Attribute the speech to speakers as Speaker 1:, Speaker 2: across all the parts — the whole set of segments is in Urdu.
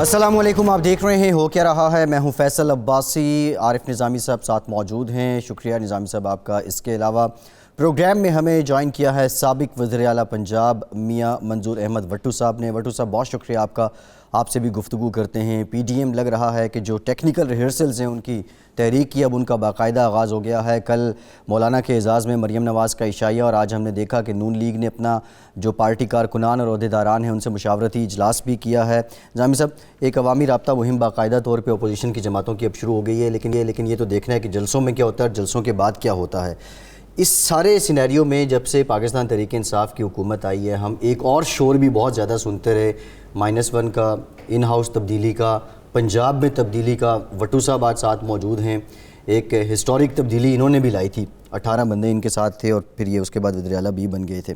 Speaker 1: السلام علیکم، آپ دیکھ رہے ہیں ہو کیا رہا ہے۔ میں ہوں فیصل عباسی، عارف نظامی صاحب ساتھ موجود ہیں۔ شکریہ نظامی صاحب آپ کا۔ اس کے علاوہ پروگرام میں ہمیں جوائن کیا ہے سابق وزیر اعلیٰ پنجاب میاں منظور احمد وٹو صاحب نے۔ وٹو صاحب بہت شکریہ آپ کا، آپ سے بھی گفتگو کرتے ہیں۔ پی ڈی ایم لگ رہا ہے کہ جو ٹیکنیکل ریہرسلز ہیں ان کی تحریک کی اب ان کا باقاعدہ آغاز ہو گیا ہے۔ کل مولانا کے اعزاز میں مریم نواز کا عشائیہ، اور آج ہم نے دیکھا کہ نون لیگ نے اپنا جو پارٹی کارکنان اور عہدیداران ہیں ان سے مشاورتی اجلاس بھی کیا ہے۔ نظامی صاحب، ایک عوامی رابطہ مہم باقاعدہ طور پہ اپوزیشن کی جماعتوں کی اب شروع ہو گئی ہے، لیکن یہ تو دیکھنا ہے کہ جلسوں میں کیا ہوتا ہے اور جلسوں کے بعد کیا ہوتا ہے۔ اس سارے سینیریو میں جب سے پاکستان تحریک انصاف کی حکومت آئی ہے، ہم ایک اور شور بھی بہت زیادہ سنتے رہے -1 کا، ان ہاؤس تبدیلی کا، پنجاب میں تبدیلی کا۔ وٹو صاحب آج ساتھ موجود ہیں۔ ایک ہسٹورک تبدیلی انہوں نے بھی لائی تھی، 18 بندے ان کے ساتھ تھے اور پھر یہ اس کے بعد وزیر اعلیٰ بھی بن گئے تھے۔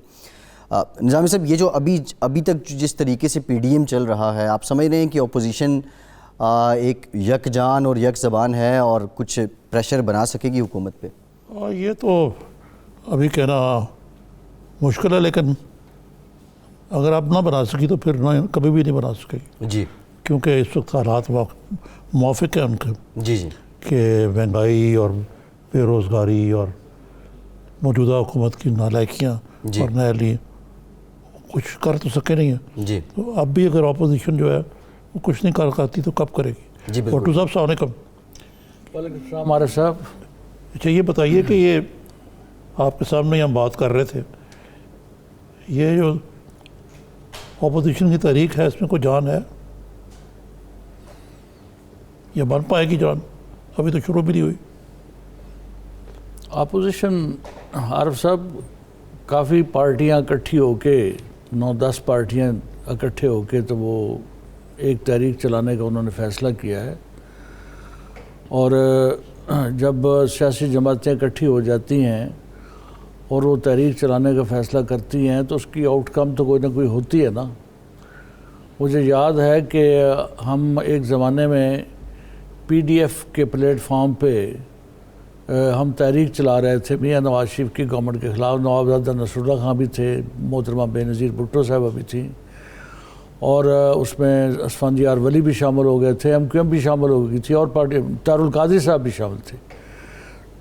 Speaker 1: نظامی صاحب، یہ جو ابھی تک جس طریقے سے پی ڈی ایم چل رہا ہے، آپ سمجھ رہے ہیں کہ اپوزیشن ایک یک جان اور یک زبان ہے اور کچھ پریشر بنا سکے گی حکومت پہ؟
Speaker 2: یہ تو ابھی کہنا مشکل ہے، لیکن اگر آپ نہ بنا سکی تو پھر کبھی بھی نہیں بنا سکے گی
Speaker 1: جی،
Speaker 2: کیونکہ اس وقت حالات موافق ہیں ان کے
Speaker 1: جی جی
Speaker 2: کہ مہنگائی اور بے روزگاری اور موجودہ حکومت کی نالائکیاں
Speaker 1: جی
Speaker 2: اور نئے کچھ کر تو سکے نہیں ہیں۔
Speaker 1: جی
Speaker 2: تو اب بھی اگر اپوزیشن جو ہے وہ کچھ نہیں کر سکتی تو کب کرے گی؟
Speaker 1: جی بالکل۔
Speaker 2: وٹو صاحب السلام علیکم۔
Speaker 3: وعلیکم السلام عارف صاحب۔
Speaker 2: اچھا، یہ بتائیے کہ یہ آپ کے سامنے ہم بات کر رہے تھے، یہ جو اپوزیشن کی تحریک ہے اس میں کوئی جان ہے؟ یہ بن پائے گی جان؟ ابھی تو شروع بھی نہیں ہوئی۔
Speaker 3: اپوزیشن عارف صاحب کافی پارٹیاں اکٹھی ہو کے 9-10 پارٹیاں اکٹھے ہو کے تو وہ ایک تحریک چلانے کا انہوں نے فیصلہ کیا ہے، اور جب سیاسی جماعتیں اکٹھی ہو جاتی ہیں اور وہ تحریک چلانے کا فیصلہ کرتی ہیں تو اس کی آؤٹ کم تو کوئی نہ کوئی ہوتی ہے نا۔ مجھے یاد ہے کہ ہم ایک زمانے میں پی ڈی ایف کے پلیٹ فارم پہ ہم تحریک چلا رہے تھے میاں نواز شریف کی گورنمنٹ کے خلاف۔ نوابزادہ نصر اللہ خان بھی تھے، محترمہ بے نظیر بھٹو صاحبہ بھی تھیں، اور اس میں اسفندیار ولی بھی شامل ہو گئے تھے، ایم کیو ایم بھی شامل ہو گئی تھی، اور پارٹی طاہر القادری صاحب بھی شامل تھے۔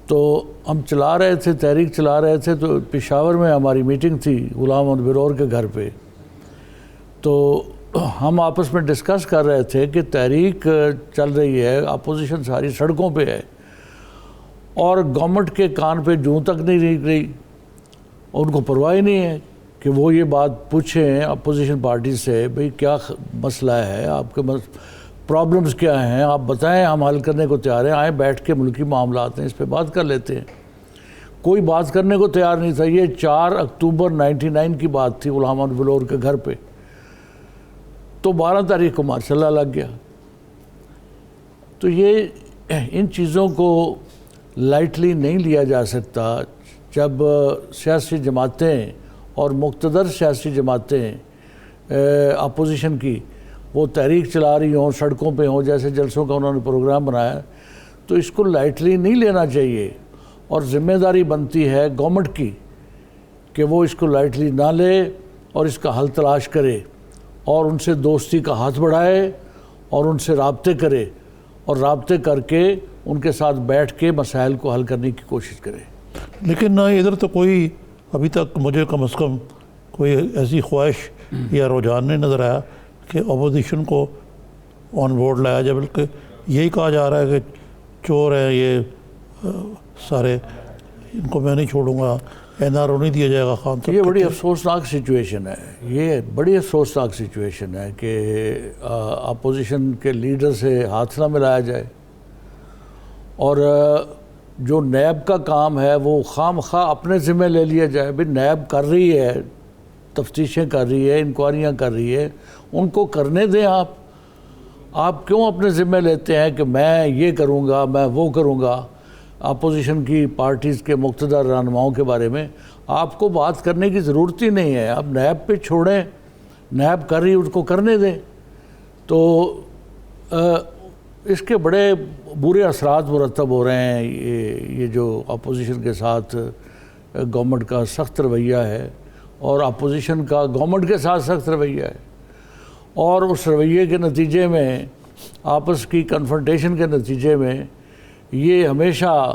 Speaker 3: تو ہم چلا رہے تھے، تحریک چلا رہے تھے، تو پشاور میں ہماری میٹنگ تھی غلام محمد برور کے گھر پہ۔ تو ہم آپس میں ڈسکس کر رہے تھے کہ تحریک چل رہی ہے، اپوزیشن ساری سڑکوں پہ ہے اور گورنمنٹ کے کان پہ جوں تک نہیں رہی، اور ان کو پرواہ ہی نہیں ہے کہ وہ یہ بات پوچھیں اپوزیشن پارٹی سے، بھئی کیا مسئلہ ہے، آپ کے پرابلمز کیا ہیں، آپ بتائیں، ہم حل کرنے کو تیار ہیں، آئیں بیٹھ کے ملکی معاملات ہیں اس پہ بات کر لیتے ہیں۔ کوئی بات کرنے کو تیار نہیں تھا۔ یہ 4 اکتوبر 99 کی بات تھی غلام محمد بلور کے گھر پہ۔ تو 12 تاریخ کو ماشاء اللہ لگ گیا۔ تو یہ ان چیزوں کو لائٹلی نہیں لیا جا سکتا جب سیاسی جماعتیں اور مقتدر سیاسی جماعتیں اپوزیشن کی وہ تحریک چلا رہی ہوں، سڑکوں پہ ہوں، جیسے جلسوں کا انہوں نے پروگرام بنایا، تو اس کو لائٹلی نہیں لینا چاہیے، اور ذمہ داری بنتی ہے گورنمنٹ کی کہ وہ اس کو لائٹلی نہ لے اور اس کا حل تلاش کرے، اور ان سے دوستی کا ہاتھ بڑھائے اور ان سے رابطے کرے، اور رابطے کر کے ان کے ساتھ بیٹھ کے مسائل کو حل کرنے کی کوشش کرے۔
Speaker 2: لیکن نہ ادھر تو کوئی ابھی تک مجھے کم از کم کوئی ایسی خواہش یا رجحان نہیں نظر آیا کہ اپوزیشن کو آن بورڈ لایا جائے، بلکہ یہی کہا جا رہا ہے کہ چور ہیں یہ سارے، ان کو میں نہیں چھوڑوں گا، این آر او نہیں دیا جائے گا خان صاحب۔
Speaker 3: یہ بڑی افسوسناک سچویشن ہے، یہ بڑی افسوسناک سچویشن ہے کہ اپوزیشن کے لیڈر سے ہاتھ نہ ملایا جائے، اور جو نیب کا کام ہے وہ خام خواہ اپنے ذمہ لے لیا جائے۔ بھئی نیب کر رہی ہے، تفتیشیں کر رہی ہے، انکوائریاں کر رہی ہے، ان کو کرنے دیں۔ آپ کیوں اپنے ذمہ لیتے ہیں کہ میں یہ کروں گا، میں وہ کروں گا؟ اپوزیشن کی پارٹیز کے مقتدر رہنماؤں کے بارے میں آپ کو بات کرنے کی ضرورت ہی نہیں ہے۔ اب نیب پہ چھوڑیں، نیب کر رہی ہے، اس کو کرنے دیں۔ تو اس کے بڑے برے اثرات مرتب ہو رہے ہیں۔ یہ جو اپوزیشن کے ساتھ گورنمنٹ کا سخت رویہ ہے، اور اپوزیشن کا گورنمنٹ کے ساتھ سخت رویہ ہے، اور اس رویے کے نتیجے میں آپس کی کنفرنٹیشن کے نتیجے میں یہ ہمیشہ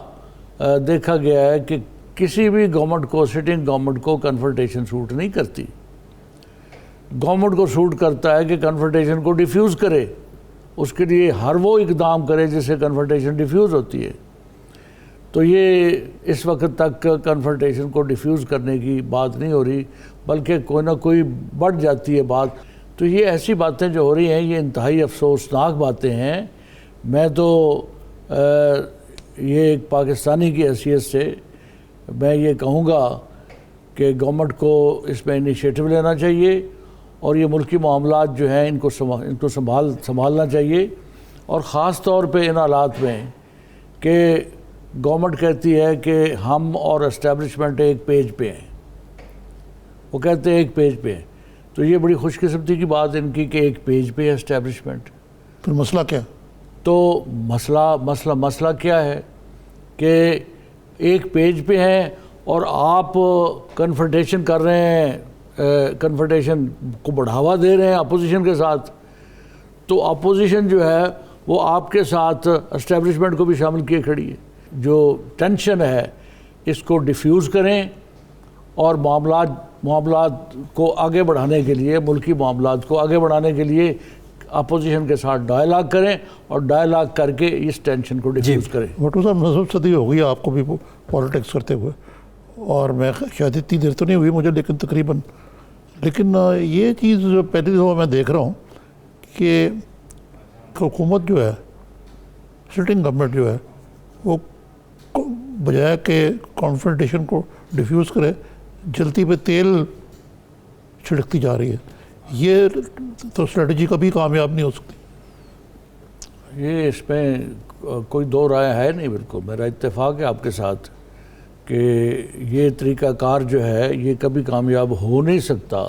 Speaker 3: دیکھا گیا ہے کہ کسی بھی گورنمنٹ کو، سٹنگ گورنمنٹ کو کنفرنٹیشن سوٹ نہیں کرتی. گورنمنٹ کو سوٹ کرتا ہے کہ کنفرنٹیشن کو ڈیفیوز کرے، اس کے لیے ہر وہ اقدام کرے جس سے کنفرنٹیشن ڈیفیوز ہوتی ہے. تو یہ اس وقت تک کنفرنٹیشن کو ڈیفیوز کرنے کی بات نہیں ہو رہی، بلکہ کوئی نہ کوئی بڑھ جاتی ہے بات. تو یہ ایسی باتیں جو ہو رہی ہیں یہ انتہائی افسوسناک باتیں ہیں. میں تو یہ ایک پاکستانی کی حیثیت سے میں یہ کہوں گا کہ گورنمنٹ کو اس میں انیشیٹو لینا چاہیے اور یہ ملکی معاملات جو ہیں ان کو سنبھالنا چاہیے. اور خاص طور پہ ان حالات میں کہ گورنمنٹ کہتی ہے کہ ہم اور اسٹیبلشمنٹ ایک پیج پہ ہیں، وہ کہتے ہیں ایک پیج پہ ہیں. تو یہ بڑی خوش قسمتی کی بات ان کی کہ ایک پیج پہ ہے اسٹیبلشمنٹ.
Speaker 2: پھر مسئلہ کیا؟
Speaker 3: تو مسئلہ کیا ہے کہ ایک پیج پہ ہیں اور آپ کنفرنٹیشن کر رہے ہیں، کنفرنٹیشن کو بڑھاوا دے رہے ہیں اپوزیشن کے ساتھ. تو اپوزیشن جو ہے وہ آپ کے ساتھ اسٹیبلشمنٹ کو بھی شامل کیے کھڑی ہے. جو ٹینشن ہے اس کو ڈیفیوز کریں اور معاملات کو آگے بڑھانے کے لیے، ملکی معاملات کو آگے بڑھانے کے لیے اپوزیشن کے ساتھ ڈائلاگ کریں اور ڈائلاگ کر کے اس ٹینشن کو ڈیفیوز کریں.
Speaker 2: بھٹو صاحب نصف صدی ہو گئی آپ کو بھی پالیٹکس کرتے ہوئے، اور میں شاید اتنی دیر تو نہیں ہوئی مجھے، لیکن تقریباً یہ چیز پہلی دفعہ میں دیکھ رہا ہوں کہ حکومت جو ہے، سٹنگ گورنمنٹ جو ہے، وہ بجائے کہ کانفرنٹیشن کو ڈیفیوز کرے جلتی پہ تیل چھڑکتی جا رہی ہے. یہ تو اسٹریٹجی کبھی کامیاب نہیں ہو سکتی.
Speaker 3: یہ اس میں کوئی دو رائے ہے نہیں. بالکل میرا اتفاق ہے آپ کے ساتھ کہ یہ طریقہ کار جو ہے یہ کبھی کامیاب ہو نہیں سکتا.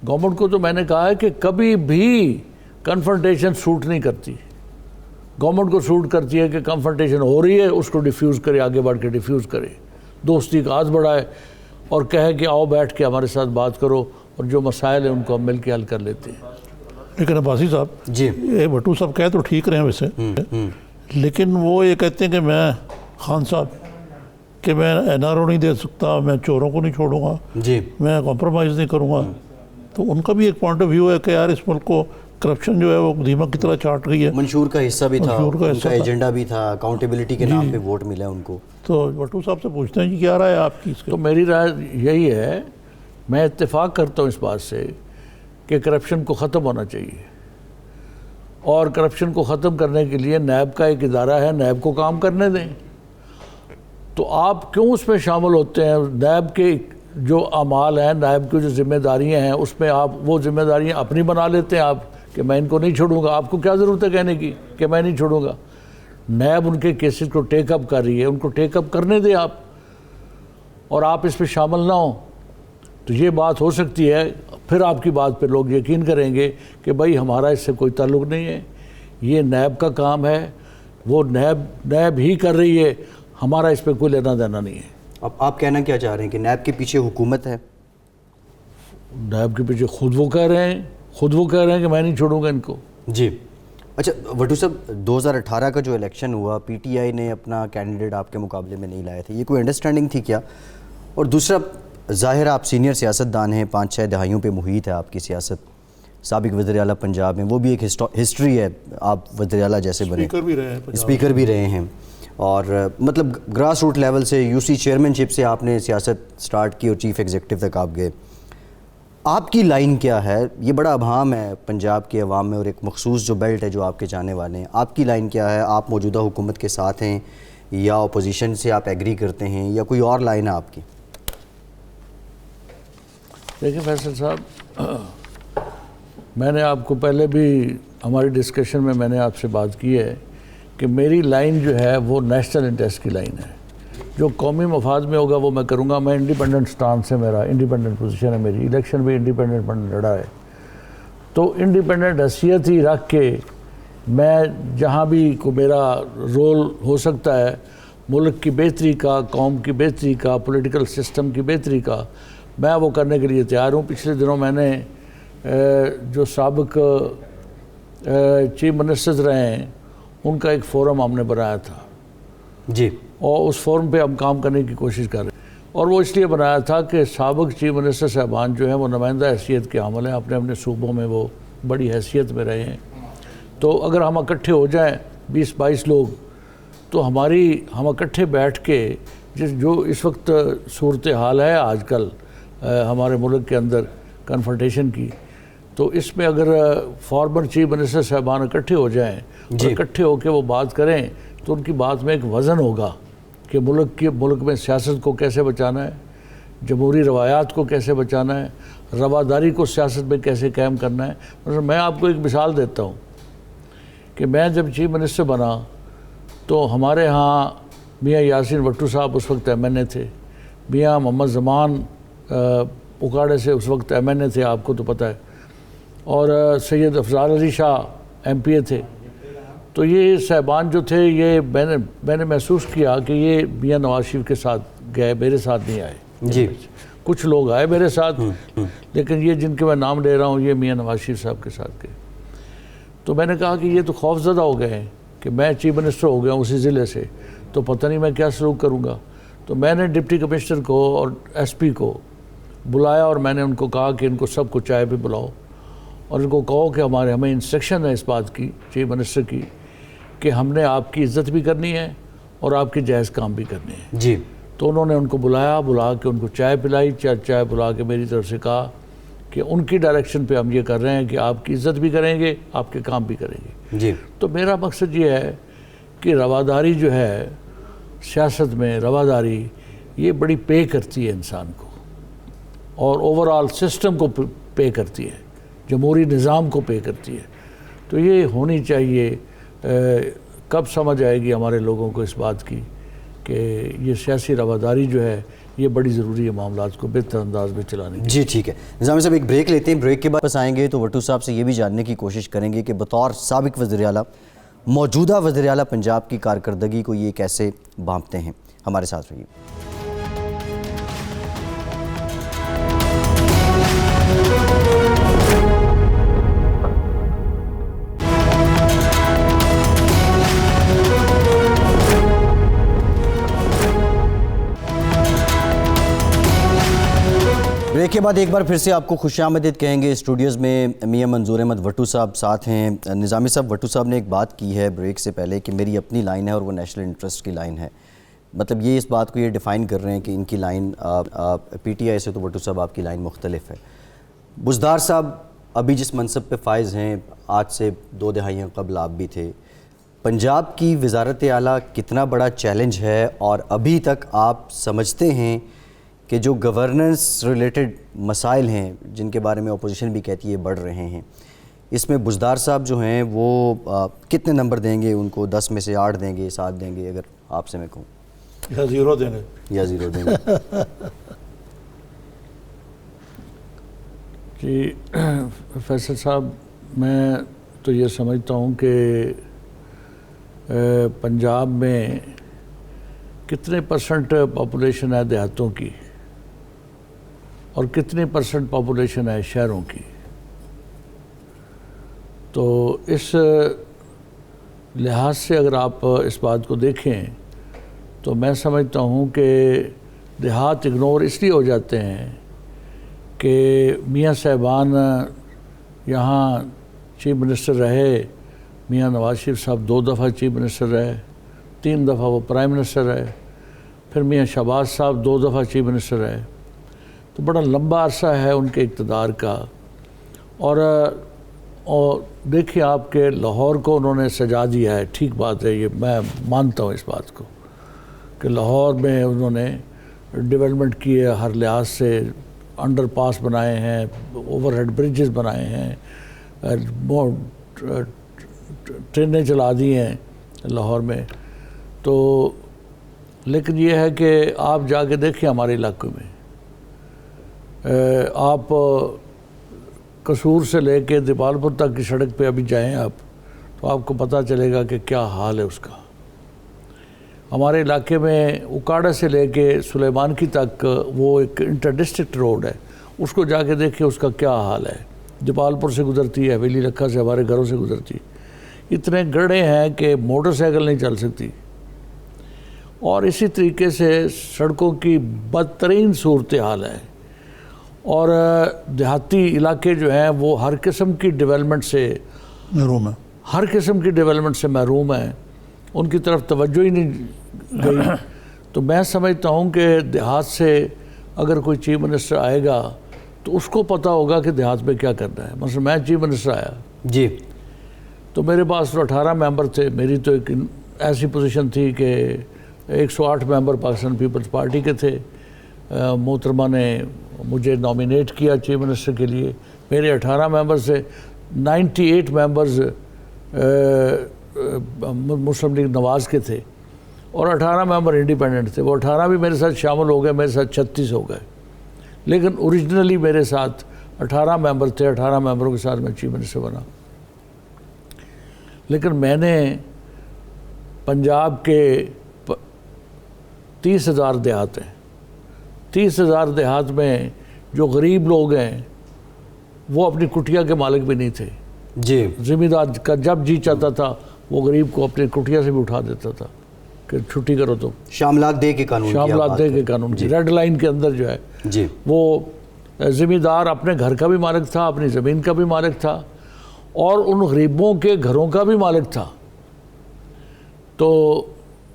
Speaker 3: گورنمنٹ کو تو میں نے کہا ہے کہ کبھی بھی کنفرنٹیشن سوٹ نہیں کرتی. گورنمنٹ کو سوٹ کرتی ہے کہ کنفرنٹیشن ہو رہی ہے اس کو ڈیفیوز کرے، آگے بڑھ کے ڈیفیوز کرے، دوستی کا ہاتھ بڑھائے اور کہے کہ آؤ بیٹھ کے ہمارے ساتھ بات کرو اور جو مسائل ہیں ان کو ہم مل کے حل کر لیتے ہیں.
Speaker 2: لیکن عباسی صاحب
Speaker 1: جی،
Speaker 2: یہ بھٹو صاحب کہہ تو ٹھیک رہے ہیں ویسے، لیکن وہ یہ کہتے ہیں کہ میں خان صاحب کہ میں NRO نہیں دے سکتا، میں چوروں کو نہیں چھوڑوں گا،
Speaker 1: جی،
Speaker 2: میں کمپرومائز نہیں کروں گا. تو ان کا بھی ایک پوائنٹ آف ویو ہے کہ یار اس ملک کو کرپشن جو ہے وہ دیمک کی طرح چاٹ گئی ہے.
Speaker 1: منشور کا حصہ بھی تھا،
Speaker 2: منشور کا
Speaker 1: ان
Speaker 2: حصہ
Speaker 1: کا
Speaker 2: تھا،
Speaker 1: ایجنڈا بھی تھا، اکاؤنٹیبلٹی کے نام پہ ووٹ ملا ان کو.
Speaker 2: تو بھٹو صاحب سے پوچھتے ہیں کہ کیا رائے ہے آپ کی اس کے؟
Speaker 3: تو میری رائے یہی ہے، میں اتفاق کرتا ہوں اس بات سے کہ کرپشن کو ختم ہونا چاہیے، اور کرپشن کو ختم کرنے کے لیے نیب کا ایک ادارہ ہے، نیب کو کام کرنے دیں. تو آپ کیوں اس میں شامل ہوتے ہیں؟ نیب کے جو اعمال ہیں، نیب کی جو ذمہ داریاں ہیں، اس میں آپ وہ ذمہ داریاں اپنی بنا لیتے ہیں آپ کہ میں ان کو نہیں چھوڑوں گا. آپ کو کیا ضرورت ہے کہنے کی کہ میں نہیں چھوڑوں گا؟ نیب ان کے کیسز کو ٹیک اپ کر رہی ہے، ان کو ٹیک اپ کرنے دیں آپ، اور آپ اس پہ شامل نہ ہوں. تو یہ بات ہو سکتی ہے، پھر آپ کی بات پہ لوگ یقین کریں گے کہ بھائی ہمارا اس سے کوئی تعلق نہیں ہے، یہ نیب کا کام ہے، وہ نیب ہی کر رہی ہے، ہمارا اس پہ کوئی لینا دینا نہیں ہے.
Speaker 1: اب آپ کہنا کیا چاہ رہے ہیں کہ نیب کے پیچھے حکومت ہے؟
Speaker 3: نیب کے پیچھے خود وہ کہہ رہے ہیں کہ میں نہیں چھوڑوں گا ان کو.
Speaker 1: جی. اچھا بھٹو صاحب، 2018 کا جو الیکشن ہوا، PTI نے اپنا کینڈیڈیٹ آپ کے مقابلے میں نہیں لائے تھے، یہ کوئی انڈرسٹینڈنگ تھی کیا؟ اور دوسرا، ظاہر آپ سینئر سیاستدان ہیں، 5-6 دہائیوں پہ محیط ہے آپ کی سیاست، سابق وزیر اعلیٰ پنجاب میں، وہ بھی ایک ہسٹری ہے، آپ وزیر اعلیٰ جیسے بنے، اسپیکر بھی رہے ہیں، اور مطلب گراس روٹ لیول سے UC چیئرمین شپ سے آپ نے سیاست سٹارٹ کی اور چیف ایگزیکٹو تک آپ گئے. آپ کی لائن کیا ہے؟ یہ بڑا ابہام ہے پنجاب کے عوام میں، اور ایک مخصوص جو بیلٹ ہے جو آپ کے جانے والے ہیں. آپ کی لائن کیا ہے؟ آپ موجودہ حکومت کے ساتھ ہیں یا اپوزیشن سے آپ ایگری کرتے ہیں، یا کوئی اور لائن ہے آپ کی؟
Speaker 3: دیکھیں فیصل صاحب، میں نے آپ کو پہلے بھی ہماری ڈسکشن میں میں نے آپ سے بات کی ہے کہ میری لائن جو ہے وہ نیشنل انٹرسٹ کی لائن ہے. جو قومی مفاد میں ہوگا وہ میں کروں گا. میں انڈیپینڈنٹ سٹانس ہے، میرا انڈیپینڈنٹ پوزیشن ہے، میری الیکشن بھی انڈیپینڈنٹ لڑا ہے. تو انڈیپینڈنٹ حیثیت ہی رکھ کے میں جہاں بھی کو میرا رول ہو سکتا ہے ملک کی بہتری کا، قوم کی بہتری کا، پولیٹیکل سسٹم کی بہتری کا، میں وہ کرنے کے لیے تیار ہوں. پچھلے دنوں میں نے جو سابق چیف منسٹرز رہے ہیں ان کا ایک فورم ہم نے بنایا تھا
Speaker 1: جی،
Speaker 3: اور اس فورم پہ ہم کام کرنے کی کوشش کر رہے ہیں، اور وہ اس لیے بنایا تھا کہ سابق چیف منسٹر صاحبان جو ہیں وہ نمائندہ حیثیت کے حامل ہیں، اپنے اپنے صوبوں میں وہ بڑی حیثیت میں رہے ہیں، تو اگر ہم اکٹھے ہو جائیں 20-22 لوگ تو ہم اکٹھے بیٹھ کے جو اس وقت صورتحال ہے آج کل ہمارے ملک کے اندر کنفرنٹیشن کی، تو اس میں اگر فارمر چیف منسٹر صاحبان اکٹھے ہو جائیں اور اکٹھے ہو کے وہ بات کریں تو ان کی بات میں ایک وزن ہوگا کہ ملک میں سیاست کو کیسے بچانا ہے، جمہوری روایات کو کیسے بچانا ہے، رواداری کو سیاست میں کیسے قائم کرنا ہے۔ مثلا میں آپ کو ایک مثال دیتا ہوں کہ میں جب چیف منسٹر بنا تو ہمارے ہاں میاں یاسین بھٹو صاحب اس وقت ایم این اے تھے، میاں محمد زمان اکاڑے سے اس وقت ایم این اے تھے، آپ کو تو پتہ ہے، اور سید افضال علی شاہ ایم پی اے تھے۔ تو یہ صاحبان جو تھے، یہ میں نے محسوس کیا کہ یہ میاں نواز شریف کے ساتھ گئے، میرے ساتھ نہیں آئے۔
Speaker 1: جی،
Speaker 3: کچھ لوگ آئے میرے ساتھ، لیکن یہ جن کے میں نام لے رہا ہوں یہ میاں نواز شریف صاحب کے ساتھ گئے۔ تو میں نے کہا کہ یہ تو خوف زدہ ہو گئے ہیں کہ میں چیف منسٹر ہو گیا ہوں اسی ضلع سے، تو پتہ نہیں میں کیا سلوک کروں گا۔ تو میں نے ڈپٹی کمشنر کو اور ایس پی کو بلایا اور میں نے ان کو کہا کہ ان کو سب کو چائے پہ بلاؤ اور ان کو کہو کہ ہمیں انسٹرکشن ہے اس بات کی چیف منسٹر کی کہ ہم نے آپ کی عزت بھی کرنی ہے اور آپ کے جائز کام بھی کرنے ہیں۔
Speaker 1: جی،
Speaker 3: تو انہوں نے ان کو بلا کے ان کو چائے پلائی، چائے بلا کے میری طرف سے کہا کہ ان کی ڈائریکشن پہ ہم یہ کر رہے ہیں کہ آپ کی عزت بھی کریں گے، آپ کے کام بھی کریں گے۔
Speaker 1: جی،
Speaker 3: تو میرا مقصد یہ ہے کہ رواداری جو ہے سیاست میں، رواداری یہ بڑی پے کرتی ہے انسان کو اور اوورآل سسٹم کو پے کرتی ہے، جمہوری نظام کو پے کرتی ہے۔ تو یہ ہونی چاہیے۔ کب سمجھ آئے گی ہمارے لوگوں کو اس بات کی کہ یہ سیاسی رواداری جو ہے یہ بڑی ضروری ہے معاملات کو بہتر انداز میں چلانے کی۔
Speaker 1: جی ٹھیک ہے نظامی صاحب، ایک بریک لیتے ہیں، بریک کے بعد پس آئیں گے تو بھٹو صاحب سے یہ بھی جاننے کی کوشش کریں گے کہ بطور سابق وزیر اعلیٰ، موجودہ وزیر اعلیٰ پنجاب کی کارکردگی کو یہ کیسے بھانپتے ہیں۔ ہمارے ساتھ رہیے۔ بریک کے بعد ایک بار پھر سے آپ کو خوش آمدید کہیں گے۔ اسٹوڈیوز میں میاں منظور احمد بھٹو صاحب ساتھ ہیں۔ نظامی صاحب، بھٹو صاحب نے ایک بات کی ہے بریک سے پہلے کہ میری اپنی لائن ہے اور وہ نیشنل انٹرسٹ کی لائن ہے، مطلب یہ اس بات کو یہ ڈیفائن کر رہے ہیں کہ ان کی لائن پی ٹی آئی سے تو بھٹو صاحب آپ کی لائن مختلف ہے۔ بزدار صاحب ابھی جس منصب پہ فائز ہیں، آج سے 2 دہائیاں قبل آپ بھی تھے، پنجاب کی وزارت اعلیٰ کتنا بڑا چیلنج ہے اور ابھی تک آپ سمجھتے ہیں کہ جو گورننس ریلیٹڈ مسائل ہیں جن کے بارے میں اپوزیشن بھی کہتی ہے بڑھ رہے ہیں، اس میں بزدار صاحب جو ہیں وہ کتنے نمبر دیں گے ان کو؟ 10 میں سے 8 دیں گے، 7 دیں گے، اگر آپ سے میں کہوں؟
Speaker 2: یا 0 دیں گے؟
Speaker 1: یا 0 دیں گے؟
Speaker 3: جی فیصل صاحب، میں تو یہ سمجھتا ہوں کہ پنجاب میں کتنے پرسنٹ پاپولیشن ہے دیہاتوں کی اور کتنے پرسنٹ پاپولیشن ہے شہروں کی، تو اس لحاظ سے اگر آپ اس بات کو دیکھیں تو میں سمجھتا ہوں کہ دیہات اگنور اس لیے ہو جاتے ہیں کہ میاں صاحبان یہاں چیف منسٹر رہے، میاں نواز شریف صاحب 2 دفعہ چیف منسٹر رہے، 3 دفعہ وہ پرائم منسٹر رہے، پھر میاں شہباز صاحب 2 دفعہ چیف منسٹر رہے، تو بڑا لمبا عرصہ ہے ان کے اقتدار کا۔ اور دیکھیں آپ کے لاہور کو انہوں نے سجا دیا ہے، ٹھیک بات ہے، یہ میں مانتا ہوں اس بات کو کہ لاہور میں انہوں نے ڈیولپمنٹ کی ہے، ہر لحاظ سے انڈر پاس بنائے ہیں، اوور ہیڈ بریجز بنائے ہیں، ٹرینیں چلا دی ہیں لاہور میں۔ تو لیکن یہ ہے کہ آپ جا کے دیکھیں ہمارے علاقے میں، آپ قصور سے لے کے دیپال پور تک کی سڑک پہ ابھی جائیں آپ تو آپ کو پتہ چلے گا کہ کیا حال ہے اس کا۔ ہمارے علاقے میں اکاڑا سے لے کے سلیمان کی تک وہ ایک انٹر ڈسٹرکٹ روڈ ہے، اس کو جا کے دیکھیں اس کا کیا حال ہے۔ جپال پور سے گزرتی ہے، حویلی لکھا سے ہمارے گھروں سے گزرتی، اتنے گڑھے ہیں کہ موٹر سائیکل نہیں چل سکتی. اور اسی طریقے سے سڑکوں کی بدترین صورتحال ہے. اور دیہاتی علاقے جو ہیں وہ ہر قسم کی ڈیولپمنٹ سے
Speaker 2: محروم ہے.
Speaker 3: ہر قسم کی ڈیولپمنٹ سے محروم ہیں، ان کی طرف توجہ ہی نہیں گئی. تو میں سمجھتا ہوں کہ دیہات سے اگر کوئی چیف منسٹر آئے گا تو اس کو پتہ ہوگا کہ دیہات میں کیا کرنا ہے. مثلا میں چیف منسٹر آیا
Speaker 1: جی
Speaker 3: تو میرے پاس تو 18 ممبر تھے. میری تو ایک ایسی پوزیشن تھی کہ 108 ممبر پاکستان پیپلز پارٹی کے تھے. محترمہ نے مجھے نامینیٹ کیا چیف منسٹر کے لیے. میرے 18 ممبر سے 98 ممبرز مسلم لیگ نواز کے تھے اور 18 ممبر انڈیپینڈنٹ تھے. وہ 18 بھی میرے ساتھ شامل ہو گئے، میرے ساتھ 36 ہو گئے. لیکن اوریجنلی میرے ساتھ 18 ممبر تھے. 18 ممبروں کے ساتھ میں چیف منسٹر بنا. لیکن میں نے پنجاب کے 30,000 دیہات ہیں. 30,000 دیہات میں جو غریب لوگ ہیں وہ اپنی کٹیا کے مالک بھی نہیں تھے.
Speaker 1: جی
Speaker 3: زمیندار کا جب جی چاہتا تھا وہ غریب کو اپنی کٹیا سے بھی اٹھا دیتا تھا کہ چھٹی کرو. تو
Speaker 1: شاملات دے کے قانون کی آپ
Speaker 3: شاملات
Speaker 1: بات
Speaker 3: دے
Speaker 1: کر
Speaker 3: کے قانون کی ریڈ لائن کے اندر جو ہے
Speaker 1: جی
Speaker 3: وہ زمیندار اپنے گھر کا بھی مالک تھا، اپنی زمین کا بھی مالک تھا اور ان غریبوں کے گھروں کا بھی مالک تھا. تو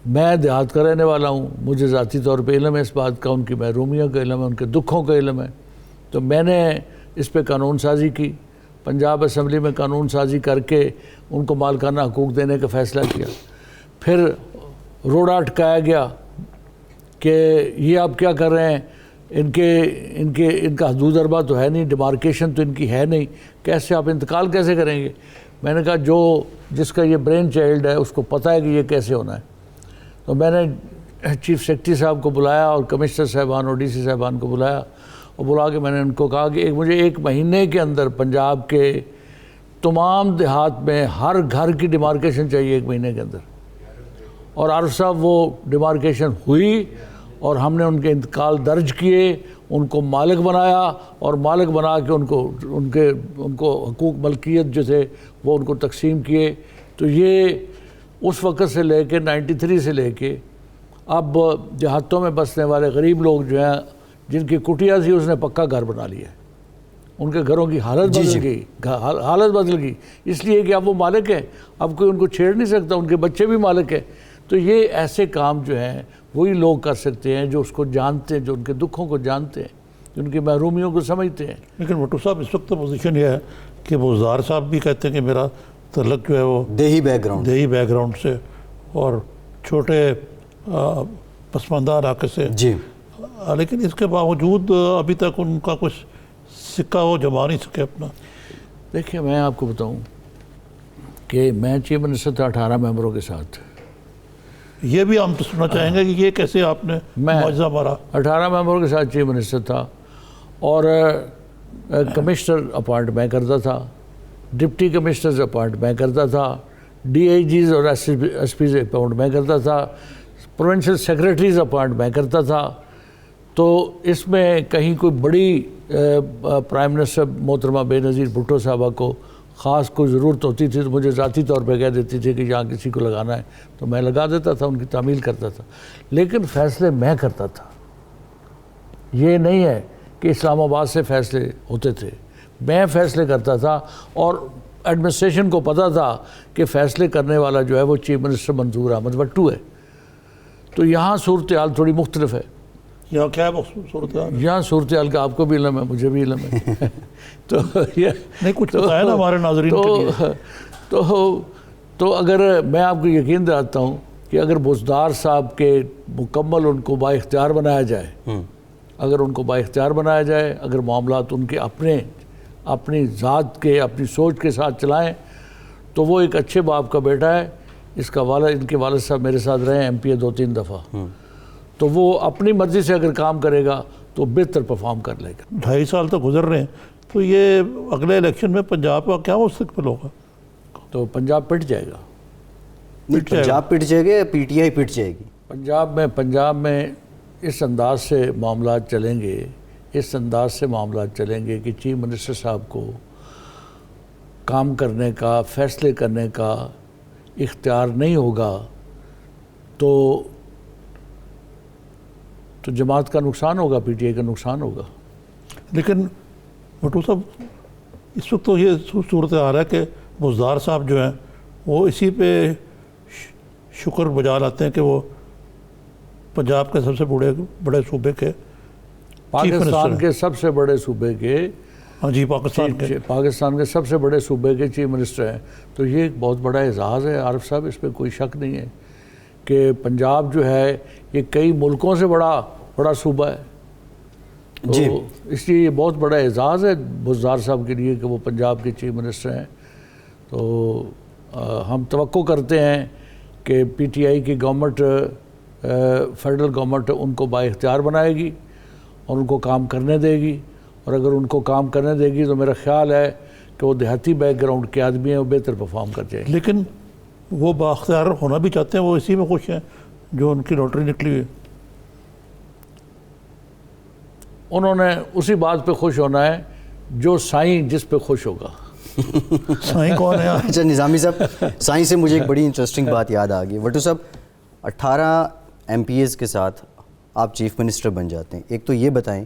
Speaker 3: میں دیہات کا رہنے والا ہوں، مجھے ذاتی طور پہ علم ہے اس بات کا، ان کی محرومیوں کا علم ہے، ان کے دکھوں کا علم ہے. تو میں نے اس پہ قانون سازی کی. پنجاب اسمبلی میں قانون سازی کر کے ان کو مالکانہ حقوق دینے کا فیصلہ کیا. پھر روڑا اٹکایا گیا کہ یہ آپ کیا کر رہے ہیں، ان کا حدود اربہ تو ہے نہیں، ڈیمارکیشن تو ان کی ہے نہیں، کیسے آپ انتقال کیسے کریں گے. میں نے کہا جس کا یہ برین چائلڈ ہے اس کو پتہ ہے کہ یہ کیسے ہونا ہے. تو میں نے چیف سیکرٹری صاحب کو بلایا اور کمشنر صاحبان اور ڈی سی صاحبان کو بلایا اور بلا کے میں نے ان کو کہا کہ مجھے 1 مہینے کے اندر پنجاب کے تمام دیہات میں ہر گھر کی ڈیمارکیشن چاہیے 1 مہینے کے اندر. اور عارف صاحب وہ ڈیمارکیشن ہوئی اور ہم نے ان کے انتقال درج کیے، ان کو مالک بنایا اور مالک بنا کے ان کو حقوق ملکیت جو تھے وہ ان کو تقسیم کیے. تو یہ اس وقت سے لے کے 93 سے لے کے اب دیہاتوں میں بسنے والے غریب لوگ جو ہیں جن کی کٹیا تھی اس نے پکا گھر بنا لیا. ان کے گھروں کی حالت بدل گئی، حالت بدل گئی اس لیے کہ اب وہ مالک ہیں، اب کوئی ان کو چھیڑ نہیں سکتا، ان کے بچے بھی مالک ہیں. تو یہ ایسے کام جو ہیں وہی لوگ کر سکتے ہیں جو اس کو جانتے ہیں، جو ان کے دکھوں کو جانتے ہیں، جو ان کی محرومیوں کو سمجھتے ہیں.
Speaker 2: لیکن بھٹو صاحب اس وقت پوزیشن یہ ہے کہ بزدار صاحب بھی کہتے ہیں کہ میرا تعلق جو ہے وہ
Speaker 1: دیہی بیک گراؤنڈ
Speaker 2: سے اور چھوٹے پسماندہ علاقے سے.
Speaker 1: جی
Speaker 2: لیکن اس کے باوجود ابھی تک ان کا کچھ سکہ وہ جما نہیں سکے اپنا.
Speaker 3: دیکھیں میں آپ کو بتاؤں کہ میں چیف منسٹر تھا 18 ممبروں کے ساتھ.
Speaker 2: یہ بھی ہم تو سننا چاہیں گے کہ یہ کیسے آپ نے معاوضہ مارا.
Speaker 3: 18 ممبروں کے ساتھ چیف منسٹر تھا اور کمشنر اپوائنٹ میں کرتا تھا، ڈپٹی کمشنرز اپوائنٹ میں کرتا تھا، ڈی آئی جیز اور ایس پیز اپوائنٹ میں کرتا تھا، پروونشل سیکریٹریز اپوائنٹ میں کرتا تھا. تو اس میں کہیں کوئی بڑی پرائم منسٹر محترمہ بے نظیر بھٹو صاحبہ کو خاص کوئی ضرورت ہوتی تھی تو مجھے ذاتی طور پہ کہہ دیتی تھی کہ یہاں کسی کو لگانا ہے تو میں لگا دیتا تھا، ان کی تعمیل کرتا تھا. لیکن فیصلے میں کرتا تھا. یہ نہیں ہے کہ اسلام آباد سے فیصلے ہوتے تھے، میں فیصلے کرتا تھا اور ایڈمنسٹریشن کو پتہ تھا کہ فیصلے کرنے والا جو ہے وہ چیف منسٹر منظور احمد بٹو ہے. تو یہاں صورتحال تھوڑی مختلف ہے.
Speaker 2: یہاں کیا ہے صورتحال؟
Speaker 3: یہاں صورتحال کا آپ کو بھی علم ہے، مجھے بھی علم ہے. تو یہ
Speaker 2: نہیں کچھ بتایا نا ہمارے ناظرین کے لیے.
Speaker 3: تو اگر میں آپ کو یقین دلاتا ہوں کہ اگر بزدار صاحب کے مکمل ان کو با اختیار بنایا جائے، اگر ان کو با اختیار بنایا جائے، اگر معاملات ان کے اپنی ذات کے اپنی سوچ کے ساتھ چلائیں تو وہ ایک اچھے باپ کا بیٹا ہے. اس کا والد، ان کے والد صاحب میرے ساتھ رہے ہیں ایم پی 2-3 دفعہ. تو وہ اپنی مرضی سے اگر کام کرے گا تو بہتر پرفارم کر لے گا.
Speaker 2: 2.5 سال تک گزر رہے ہیں تو یہ اگلے الیکشن میں پنجاب کا کیا مستقبل ہوگا؟
Speaker 3: تو پنجاب پٹ جائے گا.
Speaker 1: پنجاب پٹ جائے گا یا پی ٹی آئی پٹ جائے گی؟
Speaker 3: پنجاب میں اس انداز سے معاملات چلیں گے کہ چیف منسٹر صاحب کو کام کرنے کا، فیصلے کرنے کا اختیار نہیں ہوگا تو جماعت کا نقصان ہوگا، پی ٹی آئی کا نقصان ہوگا۔
Speaker 2: لیکن بھٹو صاحب اس وقت تو یہ صورت حال ہے کہ بزدار صاحب جو ہیں وہ اسی پہ شکر بجا لاتے ہیں کہ وہ پنجاب کے سب سے بڑے صوبے کے
Speaker 3: پاکستان کے سب سے بڑے صوبے کے،
Speaker 2: ہاں جی
Speaker 3: پاکستان کے سب سے بڑے صوبے کے چیف منسٹر ہیں۔ تو یہ ایک بہت بڑا اعزاز ہے عارف صاحب، اس پہ کوئی شک نہیں ہے کہ پنجاب جو ہے یہ کئی ملکوں سے بڑا صوبہ ہے۔
Speaker 1: جی
Speaker 3: تو اس لیے یہ بہت بڑا اعزاز ہے بزدار صاحب کے لیے کہ وہ پنجاب کے چیف منسٹر ہیں۔ تو ہم توقع کرتے ہیں کہ پی ٹی آئی کی گورنمنٹ، فیڈرل گورنمنٹ ان کو با اختیار بنائے گی اور ان کو کام کرنے دے گی، اور اگر ان کو کام کرنے دے گی تو میرا خیال ہے کہ وہ دیہاتی بیک گراؤنڈ کے آدمی ہیں، وہ بہتر پرفارم کر جائیں گے۔
Speaker 2: لیکن وہ بااختیار ہونا بھی چاہتے ہیں، وہ اسی میں خوش ہیں جو ان کی لاٹری نکلی ہوئی ہے۔
Speaker 3: انہوں نے اسی بات پہ خوش ہونا ہے جو سائیں جس پہ خوش ہوگا۔
Speaker 2: سائیں کون ہے؟
Speaker 1: اچھا نظامی صاحب، سائیں سے مجھے ایک بڑی انٹرسٹنگ بات یاد آ گئی۔ بھٹو صاحب 18 ایم پی ایز کے ساتھ آپ چیف منسٹر بن جاتے ہیں، ایک تو یہ بتائیں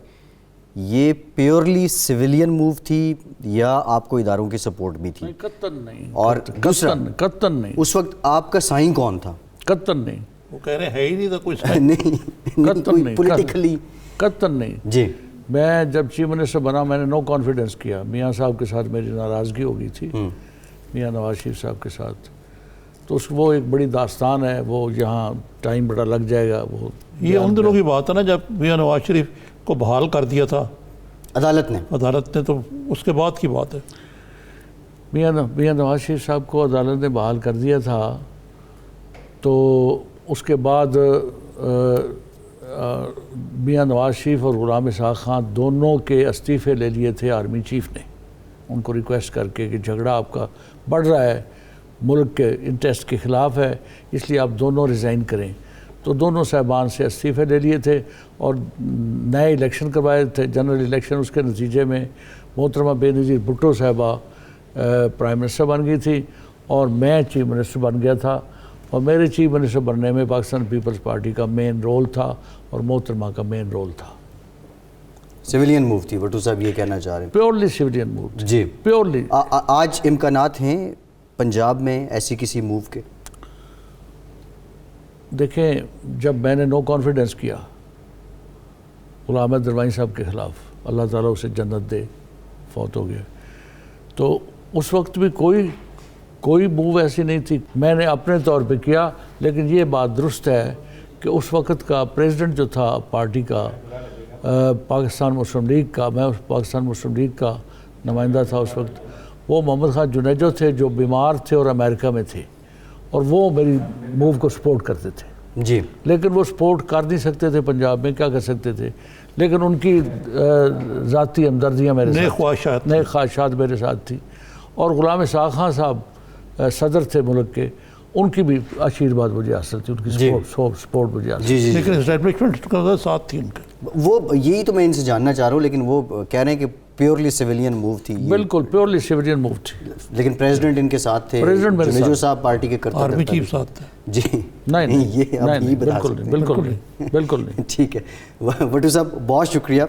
Speaker 1: یہ پیورلی سویلین موو تھی یا آپ کو اداروں کی سپورٹ بھی تھی؟
Speaker 3: قطن نہیں،
Speaker 1: اور دوسرا
Speaker 3: قطن نہیں،
Speaker 1: اس وقت آپ کا سائیں کون تھا؟
Speaker 3: قطن نہیں،
Speaker 2: وہ کہہ رہے ہیں ہے ہی نہیں تھا کوئی سائیں۔
Speaker 1: نہیں پولیٹیکلی
Speaker 3: قطن نہیں۔
Speaker 1: جی
Speaker 3: میں جب چیف منسٹر بنا میں نے نو کانفیڈنس کیا، میاں صاحب کے ساتھ میری ناراضگی ہو گئی تھی، میاں نواز شریف صاحب کے ساتھ، تو وہ ایک بڑی داستان ہے، وہ یہاں ٹائم بڑا لگ جائے گا۔ وہ
Speaker 2: یہ ان دنوں کی بات ہے نا جب میاں نواز شریف کو بحال کر دیا تھا
Speaker 1: عدالت نے،
Speaker 2: تو اس کے بعد کی بات ہے۔
Speaker 3: میاں نواز شریف صاحب کو عدالت نے بحال کر دیا تھا، تو اس کے بعد میاں نواز شریف اور غلام اسحاق خان دونوں کے استعفے لے لیے تھے آرمی چیف نے، ان کو ریکویسٹ کر کے کہ جھگڑا آپ کا بڑھ رہا ہے، ملک کے انٹرسٹ کے خلاف ہے، اس لیے آپ دونوں ریزائن کریں۔ تو دونوں صاحبان سے استعفے لے لیے تھے اور نئے الیکشن کروائے تھے، جنرل الیکشن۔ اس کے نتیجے میں محترمہ بے نظیر بھٹو صاحبہ پرائم منسٹر بن گئی تھی اور میں چیف منسٹر بن گیا تھا، اور میرے چیف منسٹر بننے میں پاکستان پیپلز پارٹی کا مین رول تھا اور محترمہ کا مین رول تھا۔
Speaker 1: سویلین موو تھی بھٹو صاحب یہ کہنا چاہ رہے ہیں؟
Speaker 3: پیورلی سویلین موو،
Speaker 1: جی
Speaker 3: پیورلی۔
Speaker 1: آج امکانات ہیں پنجاب میں ایسی کسی موو کے؟
Speaker 3: دیکھیں جب میں نے نو کانفیڈنس کیا غلام احمد دروانی صاحب کے خلاف، اللہ تعالیٰ اسے جنت دے، فوت ہو گیا، تو اس وقت بھی کوئی موو ایسی نہیں تھی، میں نے اپنے طور پہ کیا۔ لیکن یہ بات درست ہے کہ اس وقت کا پریزیڈنٹ جو تھا پارٹی کا، پاکستان مسلم لیگ کا، میں پاکستان مسلم لیگ کا نمائندہ تھا اس وقت، وہ محمد خان جنیجو تھے جو بیمار تھے اور امریکہ میں تھے، اور وہ میری موو کو سپورٹ کرتے تھے۔
Speaker 1: جی
Speaker 3: لیکن وہ سپورٹ کر نہیں سکتے تھے پنجاب میں، کیا کر سکتے تھے، لیکن ان کی ذاتی ہمدردیاں میرے ساتھ، نئے خواہشات میرے ساتھ تھی۔ اور غلام اسحاق خان صاحب صدر تھے ملک کے، ان کی بھی آشیرواد مجھے حاصل تھی، ان کی سپورٹ مجھے حاصل تھی۔
Speaker 2: لیکن اسٹیبلشمنٹ کا ساتھ تھی ان کے،
Speaker 1: وہ یہی تو میں ان سے جاننا چاہ رہا ہوں، لیکن وہ کہہ رہے ہیں کہ پیورلی سویلین موو تھی۔
Speaker 3: بالکل پیورلی سویلین موو تھی،
Speaker 1: لیکن پریزیڈنٹ ان کے ساتھ تھے، جنیجو صاحب پارٹی کے کرتے
Speaker 2: آرمی چیف ساتھ تھے۔
Speaker 1: جی
Speaker 3: نہیں
Speaker 1: یہ آپ نہیں بتا سکتے؟
Speaker 3: بالکل نہیں۔
Speaker 1: ٹھیک ہے بھٹو صاحب بہت شکریہ،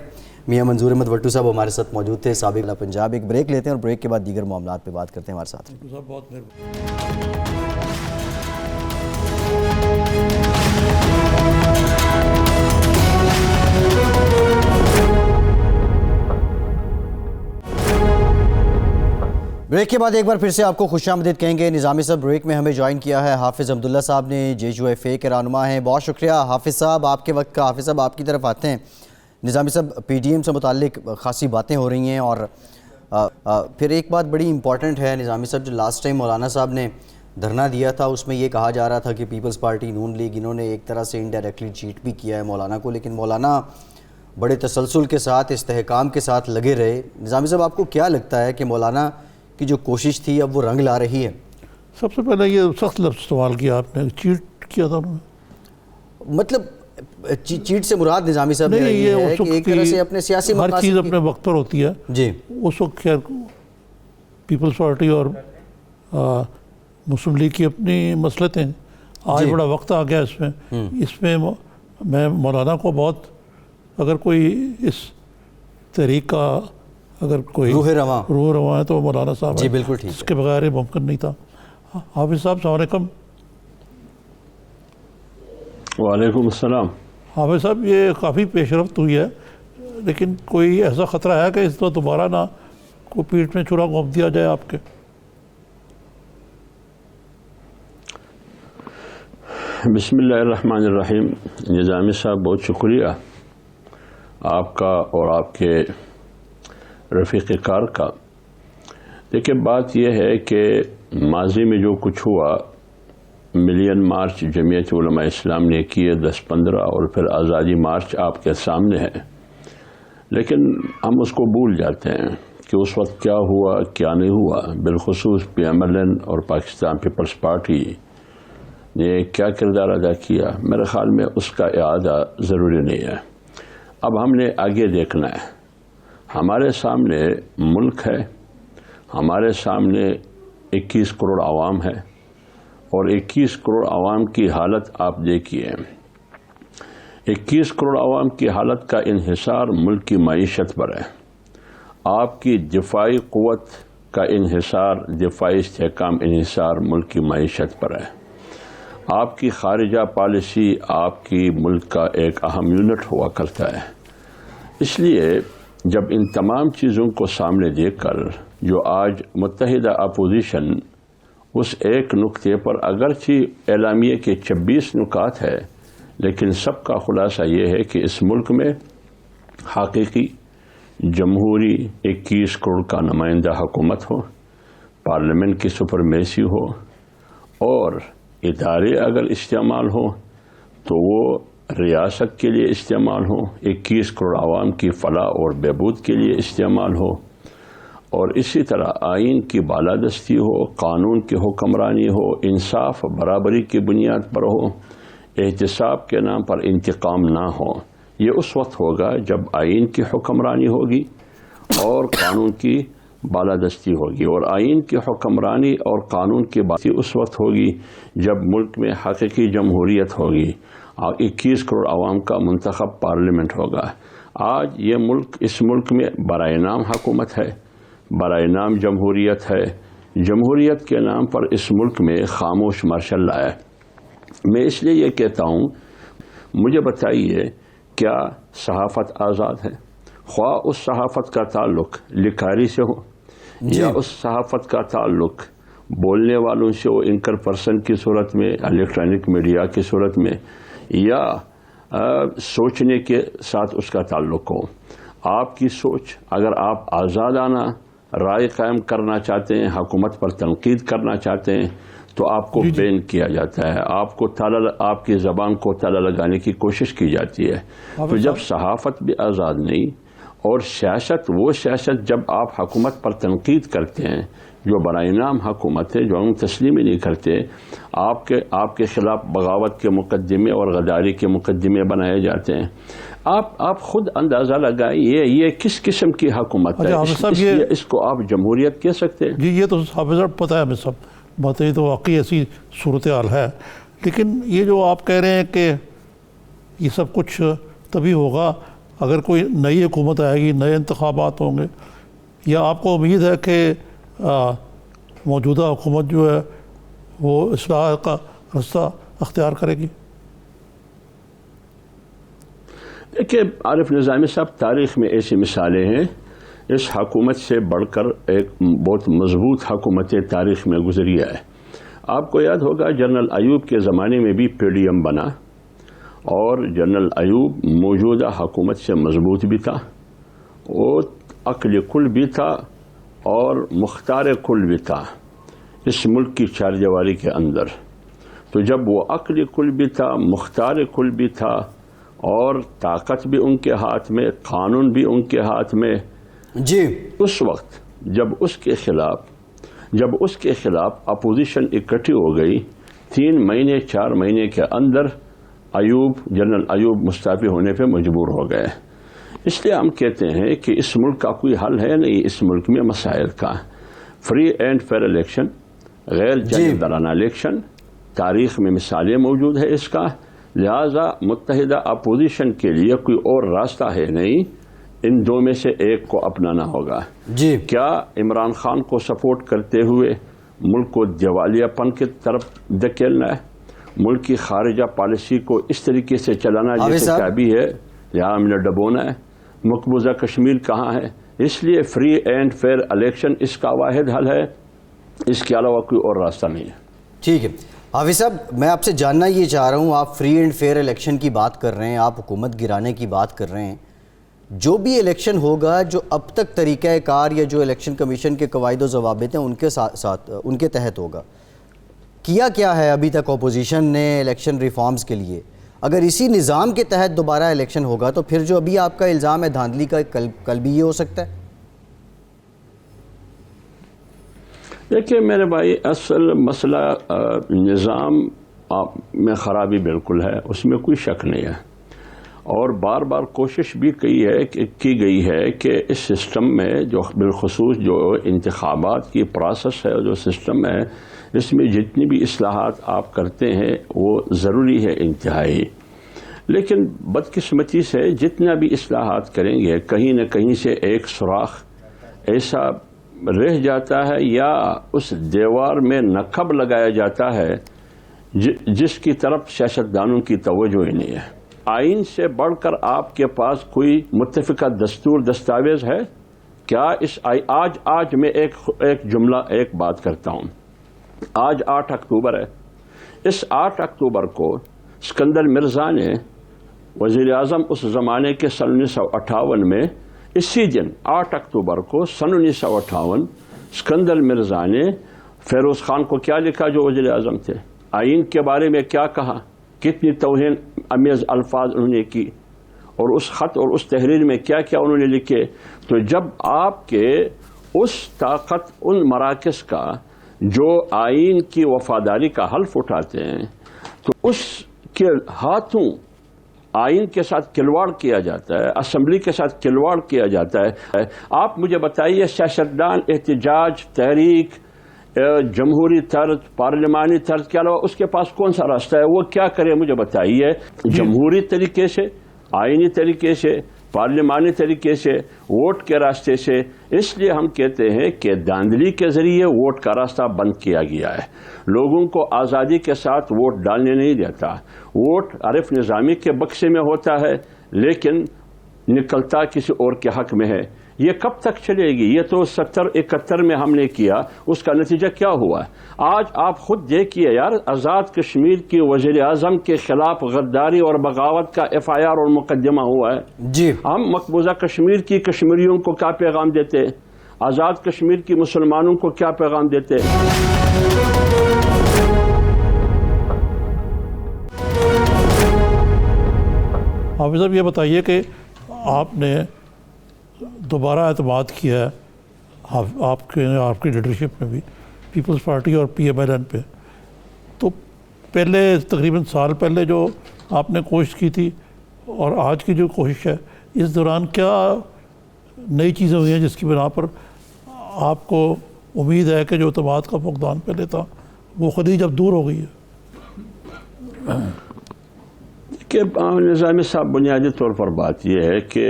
Speaker 1: میاں منظور احمد بھٹو صاحب ہمارے ساتھ موجود تھے، سابق پنجاب۔ ایک بریک لیتے ہیں اور بریک کے بعد دیگر معاملات پہ بات کرتے ہیں ہمارے ساتھ۔
Speaker 2: بہت مہربانی۔
Speaker 1: بریک کے بعد ایک بار پھر سے آپ کو خوش آمدید کہیں گے۔ نظامی صاحب بریک میں ہمیں جوائن کیا ہے حافظ عبداللہ صاحب نے، JUFA کے رہنما ہیں۔ بہت شکریہ حافظ صاحب آپ کے وقت کا۔ حافظ صاحب آپ کی طرف آتے ہیں۔ نظامی صاحب PDM سے متعلق خاصی باتیں ہو رہی ہیں، اور پھر ایک بات بڑی امپورٹنٹ ہے نظامی صاحب، جو لاسٹ ٹائم مولانا صاحب نے دھرنا دیا تھا اس میں یہ کہا جا رہا تھا کہ پیپلز پارٹی نون لیگ انہوں نے ایک طرح سے انڈائریکٹلی چیٹ بھی کیا ہے مولانا کو، لیکن مولانا بڑے تسلسل کے ساتھ استحکام کے ساتھ لگے رہے۔ نظامی صاحب آپ کو کیا لگتا ہے کہ مولانا کی جو کوشش تھی اب وہ رنگ لا رہی ہے؟
Speaker 2: سب سے پہلے یہ سخت لفظ استعمال کیا آپ نے، چیٹ کیا تھا انہوں نے۔
Speaker 1: مطلب چیٹ سے مراد نظامی صاحب نے یہ ہے کہ ایک طرح سے اپنے سیاسی
Speaker 2: ہر چیز اپنے وقت پر ہوتی ہے۔
Speaker 1: جی
Speaker 2: اس وقت خیر پیپلز پارٹی اور مسلم لیگ کی اپنی مصلحتیں، آج بڑا وقت آ گیا اس میں میں مولانا کو بہت، اگر کوئی اس تحریک کا اگر کوئی
Speaker 1: روح رواں
Speaker 2: ہے تو مولانا صاحب
Speaker 1: جی بالکل ٹھیک،
Speaker 2: اس کے بغیر یہ ممکن نہیں تھا۔ حافظ صاحب السلام علیکم۔
Speaker 4: وعلیکم السلام۔
Speaker 2: حافظ صاحب یہ کافی پیش رفت ہوئی ہے، لیکن کوئی ایسا خطرہ ہے کہ اس کو دوبارہ نہ کوئی پیٹ میں چھرا گھونپ دیا جائے آپ کے؟
Speaker 4: بسم اللہ الرحمن الرحیم۔ نظامی صاحب بہت شکریہ آپ کا اور آپ کے رفیق کار کا۔ دیکھیں بات یہ ہے کہ ماضی میں جو کچھ ہوا، ملین مارچ جمعیت علماء اسلام نے کیے 10-15 اور پھر آزادی مارچ آپ کے سامنے ہے، لیکن ہم اس کو بھول جاتے ہیں کہ اس وقت کیا ہوا کیا نہیں ہوا، بالخصوص PMLN اور پاکستان پیپلز پارٹی نے کیا کردار ادا کیا۔ میرے خیال میں اس کا اعادہ ضروری نہیں ہے۔ اب ہم نے آگے دیکھنا ہے، ہمارے سامنے ملک ہے، ہمارے سامنے 21 کروڑ عوام ہے، اور 21 کروڑ عوام کی حالت آپ دیکھیے۔ 21 کروڑ عوام کی حالت کا انحصار ملک کی معیشت پر ہے۔ آپ کی دفاعی قوت کا انحصار، دفاعی استحکام انحصار ملک کی معیشت پر ہے۔ آپ کی خارجہ پالیسی آپ کی ملک کا ایک اہم یونٹ ہوا کرتا ہے۔ اس لیے جب ان تمام چیزوں کو سامنے دیکھ کر جو آج متحدہ اپوزیشن اس ایک نقطے پر، اگرچہ اعلامیے کے 26 نکات ہے، لیکن سب کا خلاصہ یہ ہے کہ اس ملک میں حقیقی جمہوری 21 کروڑ کا نمائندہ حکومت ہو، پارلیمنٹ کی سپرمیسی ہو، اور ادارے اگر استعمال ہو تو وہ ریاست کے لیے استعمال ہو، 21 کروڑ عوام کی فلاح اور بہبود کے لیے استعمال ہو، اور اسی طرح آئین کی بالادستی ہو، قانون کی حکمرانی ہو، انصاف برابری کی بنیاد پر ہو، احتساب کے نام پر انتقام نہ ہو۔ یہ اس وقت ہوگا جب آئین کی حکمرانی ہوگی اور قانون کی بالادستی ہوگی، اور آئین کی حکمرانی اور قانون کی بالادستی اس وقت ہوگی جب ملک میں حقیقی جمہوریت ہوگی، 21 کروڑ عوام کا منتخب پارلیمنٹ ہوگا۔ آج یہ ملک، اس ملک میں برائے نام حکومت ہے، برائے نام جمہوریت ہے، جمہوریت کے نام پر اس ملک میں خاموش مارشل لا ہے۔ میں اس لیے یہ کہتا ہوں، مجھے بتائیے کیا صحافت آزاد ہے؟ خواہ اس صحافت کا تعلق لکھاری سے ہو یا اس صحافت کا تعلق بولنے والوں سے ہو، اینکر پرسن کی صورت میں، الیکٹرانک میڈیا کی صورت میں، یا سوچنے کے ساتھ اس کا تعلق ہو۔ آپ کی سوچ، اگر آپ آزادانہ رائے قائم کرنا چاہتے ہیں، حکومت پر تنقید کرنا چاہتے ہیں، تو آپ کو بین کیا جاتا ہے، آپ کی زبان کو تالا لگانے کی کوشش کی جاتی ہے۔ تو جب صحافت بھی آزاد نہیں، اور سیاست، وہ سیاست جب آپ حکومت پر تنقید کرتے ہیں جو برائے نام حکومت ہے، جو ہم تسلیم ہی نہیں کرتے، آپ کے خلاف بغاوت کے مقدمے اور غداری کے مقدمے بنائے جاتے ہیں، آپ خود اندازہ لگائیں یہ کس قسم کی حکومت ہے؟ اس کو آپ جمہوریت کہہ سکتے ہیں؟
Speaker 2: جی یہ تو حافظ صاحب پتہ ہے ہمیں سب باتیں، یہ تو واقعی ایسی صورتحال ہے، لیکن یہ جو آپ کہہ رہے ہیں کہ یہ سب کچھ تبھی ہوگا اگر کوئی نئی حکومت آئے گی، نئے انتخابات ہوں گے، یا آپ کو امید ہے کہ موجودہ حکومت جو ہے وہ اصلاح کا رستہ اختیار کرے گی؟
Speaker 4: دیکھیے عارف نظامی صاحب، تاریخ میں ایسی مثالیں ہیں، اس حکومت سے بڑھ کر ایک بہت مضبوط حکومت تاریخ میں گزری ہے۔ آپ کو یاد ہوگا جنرل ایوب کے زمانے میں بھی PDM بنا، اور جنرل ایوب موجودہ حکومت سے مضبوط بھی تھا، اور عقل کل بھی تھا، اور مختار کل بھی تھا اس ملک کی چار دیواری کے اندر۔ تو جب وہ عقل کل بھی تھا، مختار کل بھی تھا، اور طاقت بھی ان کے ہاتھ میں، قانون بھی ان کے ہاتھ میں،
Speaker 1: جی
Speaker 4: اس وقت جب اس کے خلاف اپوزیشن اکٹھی ہو گئی، 3 مہینے 4 مہینے کے اندر جنرل ایوب مستعفی ہونے پہ مجبور ہو گئے۔ اس لیے ہم کہتے ہیں کہ اس ملک کا کوئی حل ہے نہیں، اس ملک میں مسائل کا۔ فری اینڈ فیئر الیکشن، غیر جانبدارانہ الیکشن، تاریخ میں مثالیں موجود ہے اس کا، لہذا متحدہ اپوزیشن کے لیے کوئی اور راستہ ہے نہیں، ان دو میں سے ایک کو اپنانا ہوگا۔
Speaker 1: جی
Speaker 4: کیا عمران خان کو سپورٹ کرتے ہوئے ملک کو دیوالیہ پن کی طرف دھکیلنا ہے، ملک کی خارجہ پالیسی کو اس طریقے سے چلانا جیسے چابی ہے یہاں ہم نے ڈبونا ہے، مقبوضہ کشمیر کہاں ہے؟ اس لیے فری اینڈ فیئر الیکشن اس کا واحد حل ہے، اس کے علاوہ کوئی اور راستہ نہیں ہے۔
Speaker 1: ٹھیک ہے حافظ صاحب، میں آپ سے جاننا یہ چاہ رہا ہوں، آپ فری اینڈ فیئر الیکشن کی بات کر رہے ہیں، آپ حکومت گرانے کی بات کر رہے ہیں، جو بھی الیکشن ہوگا جو اب تک طریقہ کار یا جو الیکشن کمیشن کے قواعد و ضوابط ہیں ان کے ساتھ ان کے تحت ہوگا، کیا ہے ابھی تک اپوزیشن نے الیکشن ریفارمز کے لیے؟ اگر اسی نظام کے تحت دوبارہ الیکشن ہوگا تو پھر جو ابھی آپ کا الزام ہے دھاندلی کا، کل بھی یہ ہو سکتا ہے؟
Speaker 4: دیکھیے میرے بھائی، اصل مسئلہ نظام میں خرابی بالکل ہے، اس میں کوئی شک نہیں ہے، اور بار بار کوشش بھی کی گئی ہے کہ اس سسٹم میں جو بالخصوص جو انتخابات کی پروسیس ہے، جو سسٹم ہے، اس میں جتنی بھی اصلاحات آپ کرتے ہیں وہ ضروری ہے انتہائی، لیکن بدقسمتی سے جتنا بھی اصلاحات کریں گے کہیں نہ کہیں سے ایک سوراخ ایسا رہ جاتا ہے یا اس دیوار میں نقب لگایا جاتا ہے جس کی طرف سیاستدانوں کی توجہ ہی نہیں ہے۔ آئین سے بڑھ کر آپ کے پاس کوئی متفقہ دستور دستاویز ہے کیا؟ آج میں ایک جملہ ایک بات کرتا ہوں، آج 8 اکتوبر ہے، اس 8 اکتوبر کو اسکندر مرزا نے، وزیر اعظم اس زمانے کے سن 1958 میں، اسی دن 8 اکتوبر کو سن 1958 اسکندر مرزا نے فیروز خان کو کیا لکھا جو وزیر اعظم تھے، آئین کے بارے میں کیا کہا، کتنی توہین امیز الفاظ انہوں نے کی، اور اس خط اور اس تحریر میں کیا کیا انہوں نے لکھے۔ تو جب آپ کے اس طاقت ان مراکز کا جو آئین کی وفاداری کا حلف اٹھاتے ہیں تو اس کے ہاتھوں آئین کے ساتھ کھلواڑ کیا جاتا ہے، اسمبلی کے ساتھ کھلواڑ کیا جاتا ہے، آپ مجھے بتائیے سیاستدان احتجاج، تحریک، جمہوری طرز، پارلیمانی طرز کے علاوہ اس کے پاس کون سا راستہ ہے؟ وہ کیا کرے مجھے بتائیے؟ جمہوری طریقے سے، آئینی طریقے سے، پارلیمانی طریقے سے، ووٹ کے راستے سے۔ اس لیے ہم کہتے ہیں کہ دھاندلی کے ذریعے ووٹ کا راستہ بند کیا گیا ہے، لوگوں کو آزادی کے ساتھ ووٹ ڈالنے نہیں دیتا۔ ووٹ عارف نظامی کے بکسے میں ہوتا ہے لیکن نکلتا کسی اور کے حق میں ہے۔ یہ کب تک چلے گی؟ یہ تو 70-71 میں ہم نے کیا، اس کا نتیجہ کیا ہوا؟ آج آپ خود دیکھیے یار، آزاد کشمیر کی وزیر اعظم کے خلاف غداری اور بغاوت کا FIR اور مقدمہ ہوا ہے۔
Speaker 1: جی
Speaker 4: ہم مقبوضہ کشمیر کی کشمیریوں کو کیا پیغام دیتے؟ آزاد کشمیر کی مسلمانوں کو کیا پیغام دیتے؟
Speaker 2: حافظ صاحب یہ بتائیے کہ آپ نے دوبارہ اعتماد کیا ہے آپ کی لیڈرشپ میں بھی پیپلز پارٹی اور PMLN پہ، تو پہلے تقریباً سال پہلے جو آپ نے کوشش کی تھی اور آج کی جو کوشش ہے، اس دوران کیا نئی چیزیں ہوئی ہیں جس کی بنا پر آپ کو امید ہے کہ جو اعتماد کا فقدان پہلے تھا وہ خود ہی جب دور ہو گئی ہے؟
Speaker 4: کہ نظامی صاحب، بنیادی طور پر بات یہ ہے کہ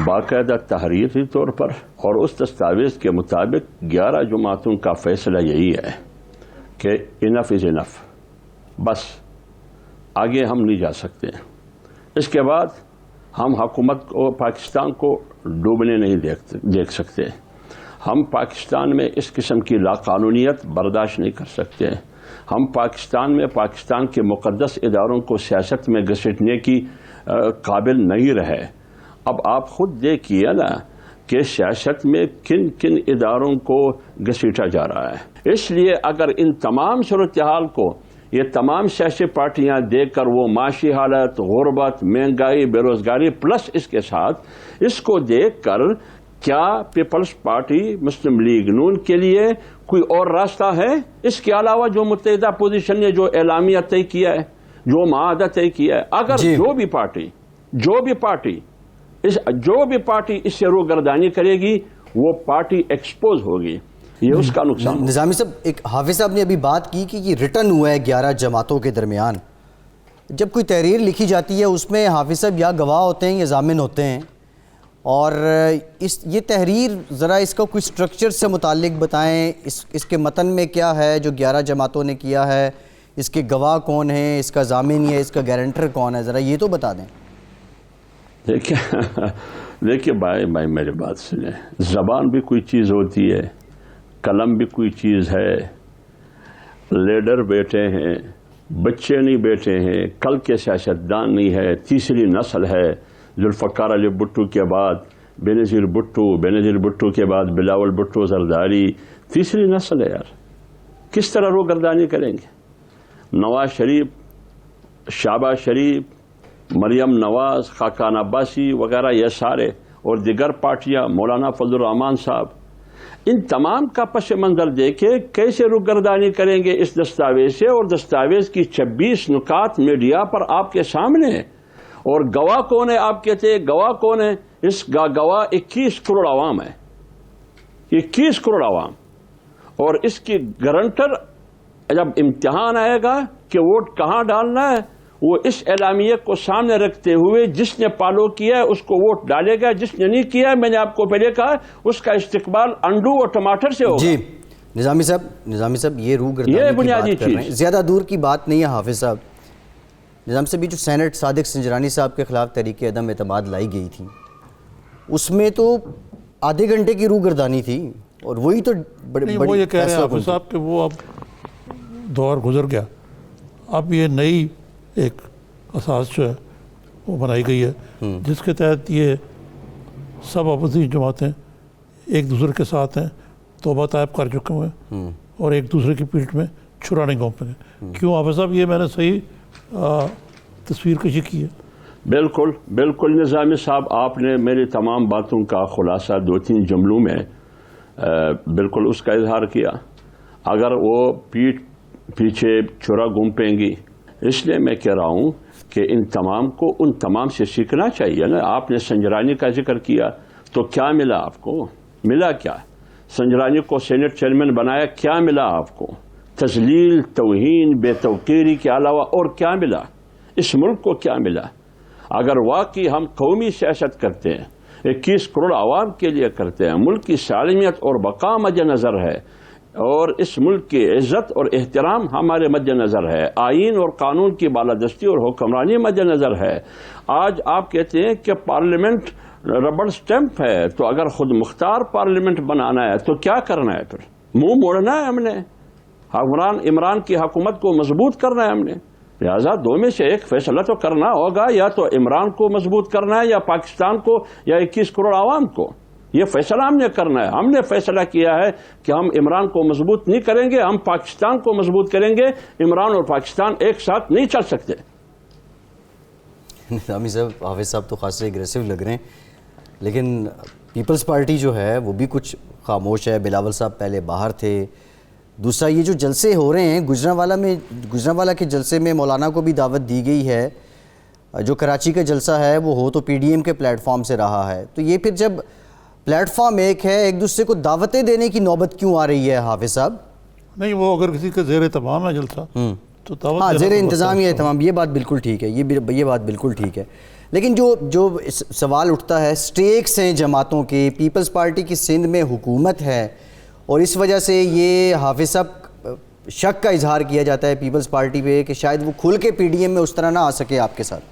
Speaker 4: باقاعدہ تحریری طور پر اور اس دستاویز کے مطابق 11 جماعتوں کا فیصلہ یہی ہے کہ انف از انف، بس آگے ہم نہیں جا سکتے۔ اس کے بعد ہم حکومت کو، پاکستان کو ڈوبنے نہیں دیکھ سکتے، ہم پاکستان میں اس قسم کی لاقانونیت برداشت نہیں کر سکتے، ہم پاکستان میں پاکستان کے مقدس اداروں کو سیاست میں گھسیٹنے کی قابل نہیں رہے۔ اب آپ خود دیکھیے نا کہ سیاست میں کن کن اداروں کو گھسیٹا جا رہا ہے۔ اس لیے اگر ان تمام صورتحال کو یہ تمام سیاسی پارٹیاں دیکھ کر، وہ معاشی حالت، غربت، مہنگائی، بے روزگاری پلس اس کے ساتھ اس کو دیکھ کر، کیا پیپلز پارٹی مسلم لیگ نون کے لیے کوئی اور راستہ ہے اس کے علاوہ جو متحدہ اپوزیشن نے جو اعلامیہ طے کیا ہے، جو معاہدہ طے کیا ہے؟ اگر جو بھی پارٹی اس سے روگردانی کرے گی وہ پارٹی ایکسپوز ہوگی۔ یہ اس کا نقصان.
Speaker 1: نظامی صاحب، ایک حافظ صاحب نے ابھی بات کی کہ یہ ریٹن ہوا ہے 11 جماعتوں کے درمیان. جب کوئی تحریر لکھی جاتی ہے اس میں حافظ صاحب یا گواہ ہوتے ہیں یا ضامن ہوتے ہیں، اور یہ تحریر ذرا اس کا کوئی سٹرکچر سے متعلق بتائیں، اس کے متن میں کیا ہے جو 11 جماعتوں نے کیا ہے، اس کے گواہ کون ہیں، اس کا ضامن یا اس کا گارنٹر کون ہے، ذرا یہ تو بتا دیں.
Speaker 4: دیکھیے بھائی میری بات سنیں، زبان بھی کوئی چیز ہوتی ہے، قلم بھی کوئی چیز ہے، لیڈر بیٹے ہیں، بچے نہیں بیٹے ہیں، کل کے سیاستدان نہیں ہے، تیسری نسل ہے. ذوالفقار علی بھٹو کے بعد بینظیر بھٹو کے بعد بلاول بھٹو زرداری، تیسری نسل ہے یار. کس طرح روگردانی کریں گے؟ نواز شریف، شہباز شریف، مریم نواز، خاقان عباسی وغیرہ، یہ سارے اور دیگر پارٹیاں، مولانا فضل الرحمان صاحب، ان تمام کا پس منظر دیکھے کیسے روگردانی کریں گے اس دستاویز سے. اور دستاویز کی 26 نکات میڈیا پر آپ کے سامنے ہے. اور گواہ کون ہے؟ آپ کہتے ہیں گواہ کون ہے؟ اس کا گواہ 21 کروڑ عوام ہے، 21 کروڑ عوام. اور اس کی گارنٹر جب امتحان آئے گا کہ ووٹ کہاں ڈالنا ہے، وہ اس اعلامیے کو سامنے رکھتے ہوئے جس نے فالو کیا ہے اس کو ووٹ ڈالے گا، جس نے نہیں کیا ہے میں نے آپ کو پہلے کہا اس کا استقبال انڈو اور ٹماٹر سے ہوگا.
Speaker 1: جی نظامی صاحب یہ روگردانی
Speaker 4: بنیادی
Speaker 1: کی بات کر رہے ہیں، زیادہ دور کی بات نہیں ہے حافظ صاحب. نظام صاحب، یہ جو سینٹ صادق سنجرانی صاحب کے خلاف تحریک عدم اعتماد لائی گئی تھی، اس میں تو آدھے گھنٹے کی روگردانی تھی، اور وہی تو
Speaker 2: وہ یہ کہہ رہے ہیں حافظ صاحب کہ وہ اب دور گزر گیا، اب یہ نئی ایک اساس جو ہے وہ بنائی گئی ہے جس کے تحت یہ سب اپوزیشن جماعتیں ایک دوسرے کے ساتھ ہیں، توبہ طائب کر چکے ہوئے ہیں اور ایک دوسرے کی پیٹھ میں چھرا نہیں گھونپیں گے. کیوں حافظ صاحب، یہ میں نے صحیح تصویر کشی کی ہے؟
Speaker 4: بالکل نظامی صاحب، آپ نے میری تمام باتوں کا خلاصہ 2-3 جملوں میں بالکل اس کا اظہار کیا. اگر وہ پیچھے چھرا گھونپیں گی، اس لیے میں کہہ رہا ہوں کہ ان تمام سے سیکھنا چاہیے نا. آپ نے سنجرانی کا ذکر کیا تو کیا ملا آپ کو؟ ملا کیا؟ سنجرانی کو سینٹ چیئرمین بنایا، کیا ملا آپ کو؟ تذلیل، توہین، بے توقیری کے علاوہ اور کیا ملا؟ اس ملک کو کیا ملا؟ اگر واقعی ہم قومی سیاست کرتے ہیں، 21 کروڑ عوام کے لیے کرتے ہیں، ملک کی سالمیت اور بقا مد نظر ہے، اور اس ملک کی عزت اور احترام ہمارے مد نظر ہے، آئین اور قانون کی بالادستی اور حکمرانی مد نظر ہے. آج آپ کہتے ہیں کہ پارلیمنٹ ربڑ سٹیمپ ہے، تو اگر خود مختار پارلیمنٹ بنانا ہے تو کیا کرنا ہے؟ پھر منہ موڑنا ہے ہم نے. عمران کی حکومت کو مضبوط کرنا ہے ہم نے، لہذا دو میں سے ایک فیصلہ تو کرنا ہوگا. یا تو عمران کو مضبوط کرنا ہے، یا پاکستان کو، یا 21 کروڑ عوام کو. یہ فیصلہ ہم نے کرنا ہے. ہم نے فیصلہ کیا ہے کہ ہم عمران کو مضبوط نہیں کریں گے، ہم پاکستان کو مضبوط کریں گے. عمران اور پاکستان ایک ساتھ نہیں چل سکتے.
Speaker 1: نظامی صاحب، حافظ صاحب تو خاصے اگریسو لگ رہے ہیں، لیکن پیپلز پارٹی جو ہے وہ بھی کچھ خاموش ہے. بلاول صاحب پہلے باہر تھے. دوسرا یہ جو جلسے ہو رہے ہیں، گجرانوالہ کے جلسے میں مولانا کو بھی دعوت دی گئی ہے. جو کراچی کا جلسہ ہے وہ ہو تو پی ڈی ایم کے پلیٹ فارم سے رہا ہے. تو یہ پھر جب پلیٹ فارم ایک ہے، ایک دوسرے کو دعوتیں دینے کی نوبت کیوں آ رہی ہے حافظ صاحب؟
Speaker 2: نہیں، وہ اگر کسی کے زیر اہتمام ہے جلسہ تو دعوت،
Speaker 1: ہاں زیر انتظام یا اہتمام، یہ بات بالکل ٹھیک ہے، یہ بات بالکل ٹھیک ہے. لیکن جو سوال اٹھتا ہے، سٹیکس ہیں جماعتوں کے، پیپلز پارٹی کی سندھ میں حکومت ہے، اور اس وجہ سے یہ حافظ صاحب شک کا اظہار کیا جاتا ہے پیپلز پارٹی پہ کہ شاید وہ کھل کے پی ڈی ایم میں اس طرح نہ آ سکے آپ کے ساتھ.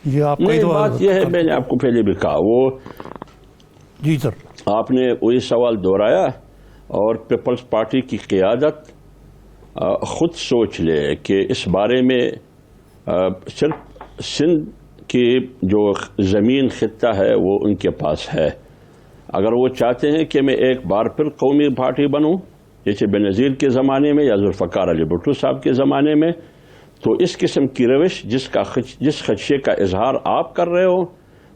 Speaker 2: یہ آپ
Speaker 4: نہیں، بات یہ ہے، میں نے آپ کو پہلے بھی کہا، وہ
Speaker 2: جی سر
Speaker 4: آپ نے وہی سوال دہرایا. اور پیپلز پارٹی کی قیادت خود سوچ لے کہ اس بارے میں صرف سندھ کی جو زمین خطہ ہے وہ ان کے پاس ہے. اگر وہ چاہتے ہیں کہ میں ایک بار پھر قومی پارٹی بنوں، جیسے بینظیر کے زمانے میں یا ذوالفقار علی بھٹو صاحب کے زمانے میں، تو اس قسم کی روش جس خدشے کا اظہار آپ کر رہے ہو،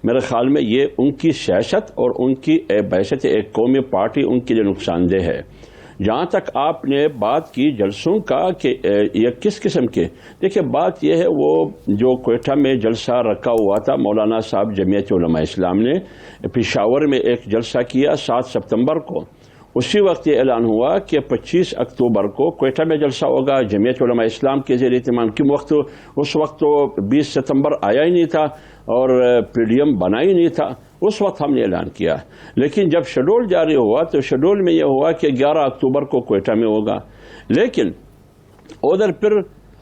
Speaker 4: میرے خیال میں یہ ان کی سیاست اور ان کی بحثیت ایک قومی پارٹی ان کے لیے نقصان دہ ہے. جہاں تک آپ نے بات کی جلسوں کا کہ یہ کس قسم کے، دیکھیں بات یہ ہے وہ جو کوئٹہ میں جلسہ رکھا ہوا تھا مولانا صاحب جمعیت علماء اسلام نے پشاور میں ایک جلسہ کیا 7 ستمبر کو، اسی وقت یہ اعلان ہوا کہ 25 اکتوبر کو کوئٹہ میں جلسہ ہوگا جمعیت علماء اسلام کے زیر اہتمام کی اس وقت تو 20 ستمبر آیا ہی نہیں تھا اور پی ڈی ایم بنا ہی نہیں تھا، اس وقت ہم نے اعلان کیا، لیکن جب شیڈول جاری ہوا تو شیڈول میں یہ ہوا کہ 11 اکتوبر کو کوئٹہ میں ہوگا، لیکن ادھر پھر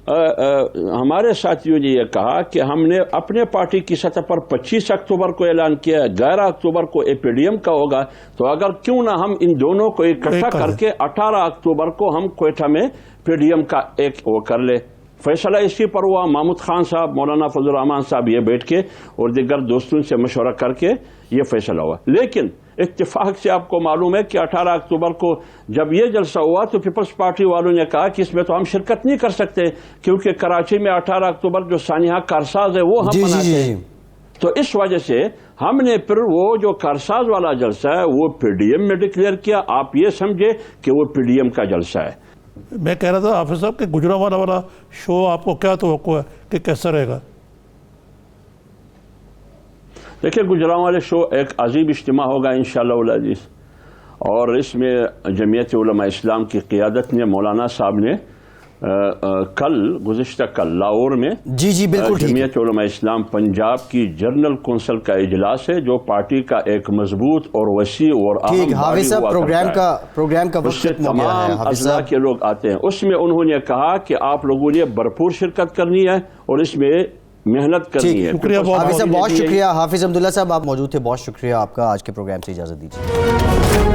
Speaker 4: ہمارے ساتھیوں نے یہ کہا کہ ہم نے اپنے پارٹی کی سطح پر 25 اکتوبر کو اعلان کیا، 11 اکتوبر کو اے پی ڈی ایم کا ہوگا، تو اگر کیوں نہ ہم ان دونوں کو اکٹھا کر کے 18 اکتوبر کو ہم کوئٹہ میں پی ڈی ایم کا ایک وہ کر لے۔ فیصلہ اسی پر ہوا، محمود خان صاحب، مولانا فضل الرحمان صاحب یہ بیٹھ کے اور دیگر دوستوں سے مشورہ کر کے یہ فیصلہ ہوا، لیکن اتفاق سے آپ کو معلوم ہے کہ 18 اکتوبر کو جب یہ جلسہ ہوا تو پیپلز پارٹی والوں نے کہا کہ اس میں تو ہم شرکت نہیں کر سکتے کیونکہ کراچی میں 18 اکتوبر جو سانحہ کارساز ہے وہ ہم مناتے ہیں، تو اس وجہ سے ہم نے پھر وہ جو کارساز والا جلسہ ہے وہ پی ڈی ایم میں ڈکلیئر کیا، آپ یہ سمجھے کہ وہ پی ڈی ایم کا جلسہ ہے۔
Speaker 2: میں کہہ رہا تھا حافظ صاحب کہ گجرانوالہ والا شو آپ کو کیا توقع ہے کہ کیسا رہے گا؟
Speaker 4: دیکھیں گجرانوالہ شو ایک عظیم اجتماع ہوگا انشاءاللہ العزیز، اور اس میں جمعیت علماء اسلام کی قیادت نے مولانا صاحب نے گزشتہ کل لاہور میں
Speaker 1: جی بالکل
Speaker 4: جمعیت علماء اسلام پنجاب کی جنرل کونسل کا اجلاس ہے جو پارٹی کا ایک مضبوط اور وسیع اور اہم
Speaker 1: حافظ صاحب پروگرام کا وقت ختم ہو گیا ہے،
Speaker 4: تمام اضلاع کے لوگ آتے ہیں، اس میں انہوں نے کہا کہ آپ لوگوں نے بھرپور شرکت کرنی ہے اور اس میں محنت کرنی ہے۔
Speaker 1: حافظ صاحب بہت شکریہ، حافظ عبداللہ صاحب آپ موجود تھے، بہت شکریہ آپ کا، آج کے پروگرام سے اجازت دیجیے۔